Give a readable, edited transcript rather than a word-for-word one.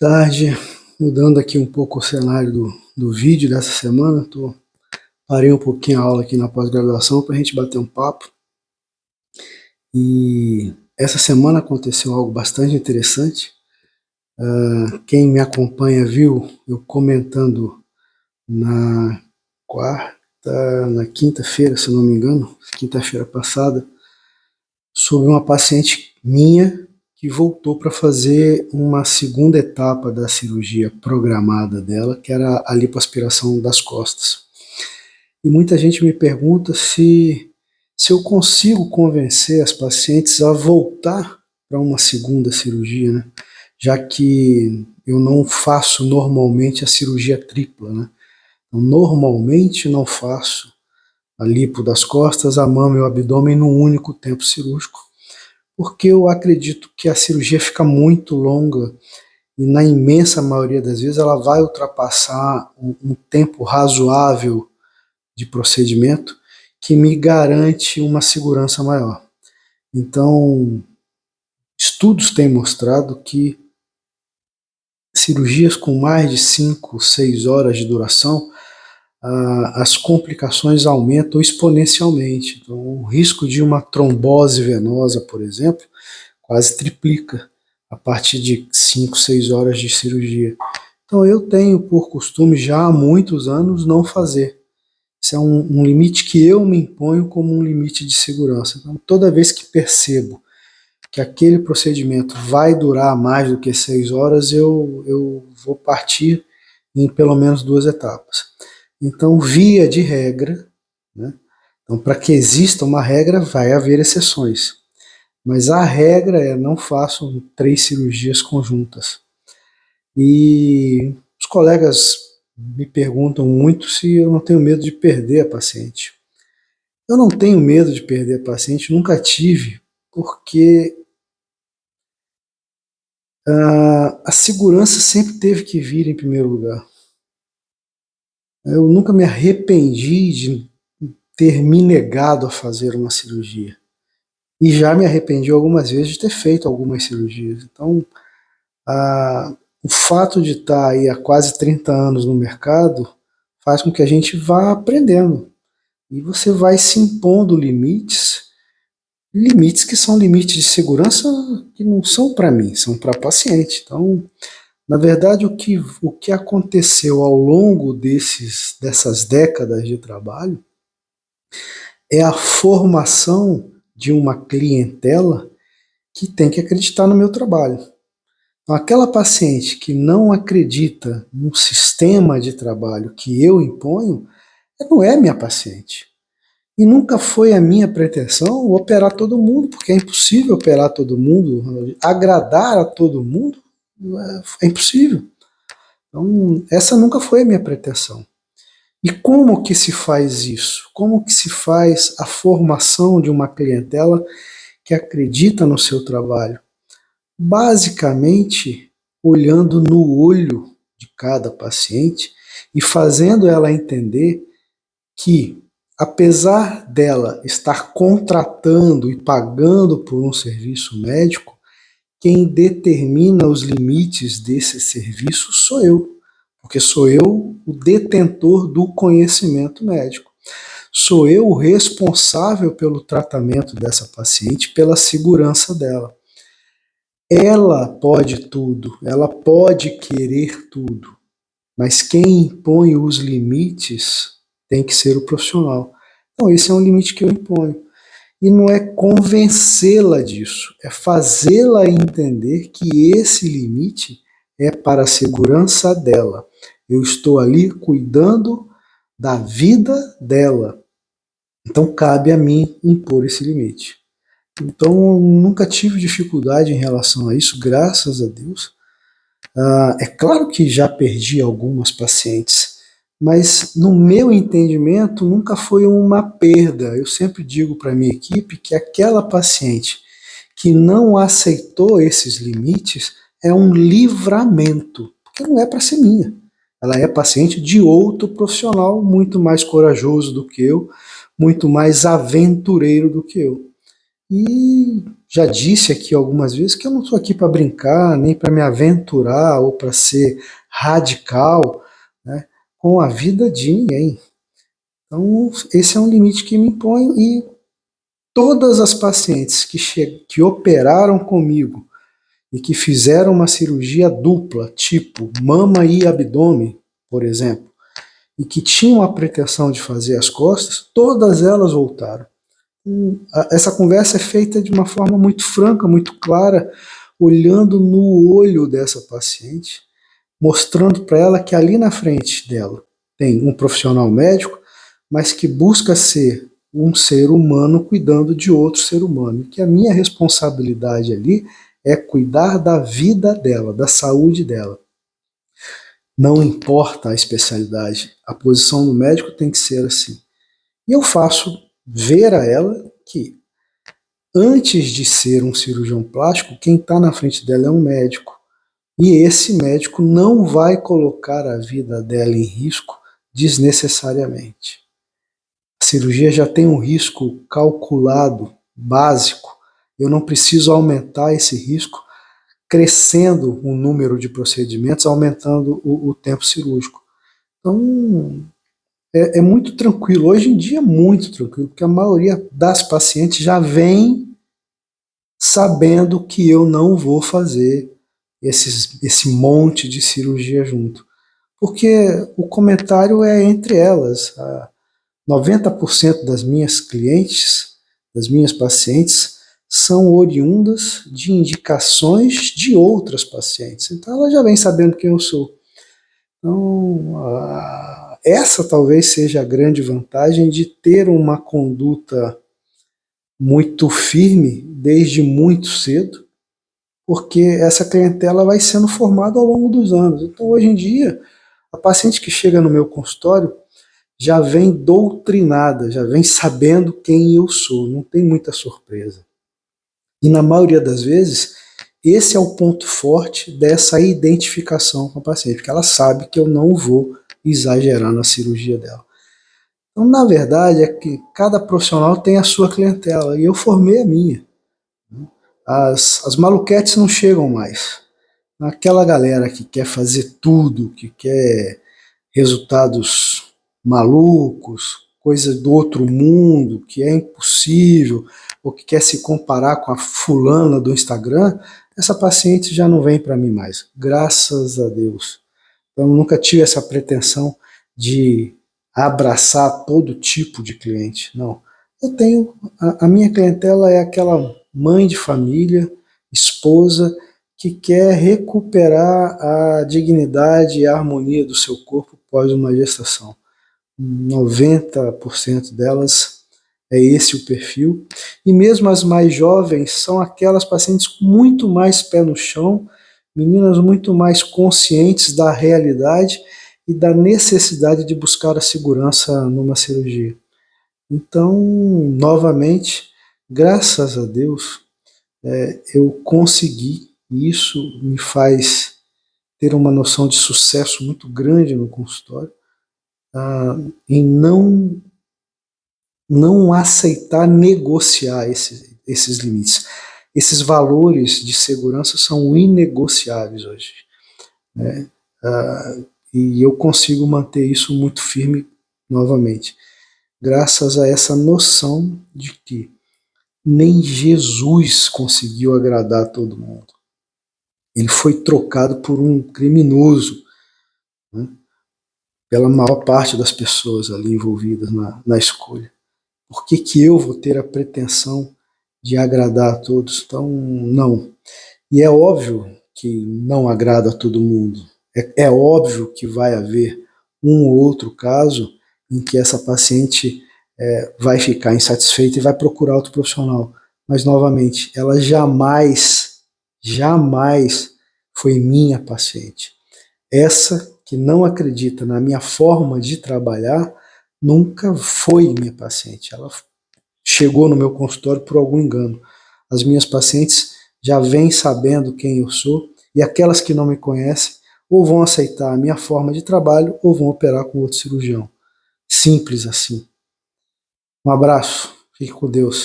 Tarde, mudando aqui um pouco o cenário do vídeo dessa semana. Parei um pouquinho a aula aqui na pós-graduação para a gente bater um papo. E essa semana aconteceu algo bastante interessante. Quem me acompanha viu eu comentando na quinta-feira, se não me engano, quinta-feira passada, sobre uma paciente minha que voltou para fazer uma segunda etapa da cirurgia programada dela, que era a lipoaspiração das costas. E muita gente me pergunta se eu consigo convencer as pacientes a voltar para uma segunda cirurgia, né? Já que eu não faço normalmente a cirurgia tripla, né? Eu normalmente não faço a lipo das costas, a mama e o abdômen num único tempo cirúrgico, porque eu acredito que a cirurgia fica muito longa e na imensa maioria das vezes ela vai ultrapassar um tempo razoável de procedimento que me garante uma segurança maior. Então, estudos têm mostrado que cirurgias com mais de 5, 6 horas de duração, as complicações aumentam exponencialmente. Então, o risco de uma trombose venosa, por exemplo, quase triplica a partir de 5, 6 horas de cirurgia. Então eu tenho por costume já há muitos anos não fazer. Isso é um limite que eu me imponho como um limite de segurança. Então toda vez que percebo que aquele procedimento vai durar mais do que 6 horas, eu vou partir em pelo menos 2 etapas. Então, via de regra, né? Então, para que exista uma regra, vai haver exceções. Mas a regra é não faço 3 cirurgias conjuntas. E os colegas me perguntam muito se eu não tenho medo de perder a paciente. Eu não tenho medo de perder a paciente, nunca tive, porque a segurança sempre teve que vir em primeiro lugar. Eu nunca me arrependi de ter me negado a fazer uma cirurgia. E já me arrependi algumas vezes de ter feito algumas cirurgias. Então, o fato de estar aí há quase 30 anos no mercado faz com que a gente vá aprendendo. E você vai se impondo limites que são limites de segurança que não são para mim, são para paciente. Então, na verdade, o que aconteceu ao longo dessas décadas de trabalho é a formação de uma clientela que tem que acreditar no meu trabalho. Então, aquela paciente que não acredita no sistema de trabalho que eu imponho, não é minha paciente. E nunca foi a minha pretensão operar todo mundo, porque é impossível operar todo mundo, agradar a todo mundo, é impossível. Então, essa nunca foi a minha pretensão. E como que se faz isso? Como que se faz a formação de uma clientela que acredita no seu trabalho? Basicamente, olhando no olho de cada paciente e fazendo ela entender que, apesar dela estar contratando e pagando por um serviço médico, quem determina os limites desse serviço sou eu, porque sou eu o detentor do conhecimento médico. Sou eu o responsável pelo tratamento dessa paciente, pela segurança dela. Ela pode tudo, ela pode querer tudo, mas quem impõe os limites tem que ser o profissional. Então esse é um limite que eu imponho. E não é convencê-la disso, é fazê-la entender que esse limite é para a segurança dela. Eu estou ali cuidando da vida dela. Então cabe a mim impor esse limite. Então nunca tive dificuldade em relação a isso, graças a Deus. É claro que já perdi algumas pacientes, mas no meu entendimento nunca foi uma perda. Eu sempre digo para a minha equipe que aquela paciente que não aceitou esses limites é um livramento, porque não é para ser minha. Ela é paciente de outro profissional muito mais corajoso do que eu, muito mais aventureiro do que eu. E já disse aqui algumas vezes que eu não estou aqui para brincar, nem para me aventurar ou para ser radical, né, com a vida de ninguém. Então, esse é um limite que me imponho e todas as pacientes que operaram comigo e que fizeram uma cirurgia dupla, tipo mama e abdômen, por exemplo, e que tinham a pretensão de fazer as costas, todas elas voltaram. Essa conversa é feita de uma forma muito franca, muito clara, olhando no olho dessa paciente, mostrando para ela que ali na frente dela tem um profissional médico, mas que busca ser um ser humano cuidando de outro ser humano. E que a minha responsabilidade ali é cuidar da vida dela, da saúde dela. Não importa a especialidade, a posição do médico tem que ser assim. E eu faço ver a ela que, antes de ser um cirurgião plástico, quem está na frente dela é um médico. E esse médico não vai colocar a vida dela em risco desnecessariamente. A cirurgia já tem um risco calculado, básico. Eu não preciso aumentar esse risco crescendo o número de procedimentos, aumentando o tempo cirúrgico. Então, é muito tranquilo. Hoje em dia é muito tranquilo, porque a maioria das pacientes já vem sabendo que eu não vou fazer esse monte de cirurgia junto. Porque o comentário é entre elas. 90% das minhas clientes, das minhas pacientes, são oriundas de indicações de outras pacientes. Então ela já vem sabendo quem eu sou. Então, essa talvez seja a grande vantagem de ter uma conduta muito firme desde muito cedo, porque essa clientela vai sendo formada ao longo dos anos. Então, hoje em dia, a paciente que chega no meu consultório já vem doutrinada, já vem sabendo quem eu sou, não tem muita surpresa. E na maioria das vezes, esse é o ponto forte dessa identificação com a paciente, porque ela sabe que eu não vou exagerar na cirurgia dela. Então, na verdade, é que cada profissional tem a sua clientela, e eu formei a minha. As maluquetes não chegam mais. Aquela galera que quer fazer tudo, que quer resultados malucos, coisa do outro mundo, que é impossível, ou que quer se comparar com a fulana do Instagram, essa paciente já não vem para mim mais, graças a Deus. Eu nunca tive essa pretensão de abraçar todo tipo de cliente, não. Eu tenho, a minha clientela é aquela mãe de família, esposa, que quer recuperar a dignidade e a harmonia do seu corpo após uma gestação. 90% delas é esse o perfil. E mesmo as mais jovens são aquelas pacientes com muito mais pé no chão, meninas muito mais conscientes da realidade e da necessidade de buscar a segurança numa cirurgia. Então, novamente, graças a Deus, eu consegui, e isso me faz ter uma noção de sucesso muito grande no consultório, em não aceitar negociar esses limites. Esses valores de segurança são inegociáveis hoje, né? E eu consigo manter isso muito firme novamente, graças a essa noção de que nem Jesus conseguiu agradar todo mundo. Ele foi trocado por um criminoso, né, pela maior parte das pessoas ali envolvidas na escolha. Por que eu vou ter a pretensão de agradar a todos? Então, não. E é óbvio que não agrada a todo mundo. É óbvio que vai haver um ou outro caso em que essa paciente vai ficar insatisfeita e vai procurar outro profissional. Mas, novamente, ela jamais foi minha paciente. Essa que não acredita na minha forma de trabalhar nunca foi minha paciente. Ela chegou no meu consultório por algum engano. As minhas pacientes já vêm sabendo quem eu sou, e aquelas que não me conhecem ou vão aceitar a minha forma de trabalho ou vão operar com outro cirurgião. Simples assim. Um abraço, fique com Deus.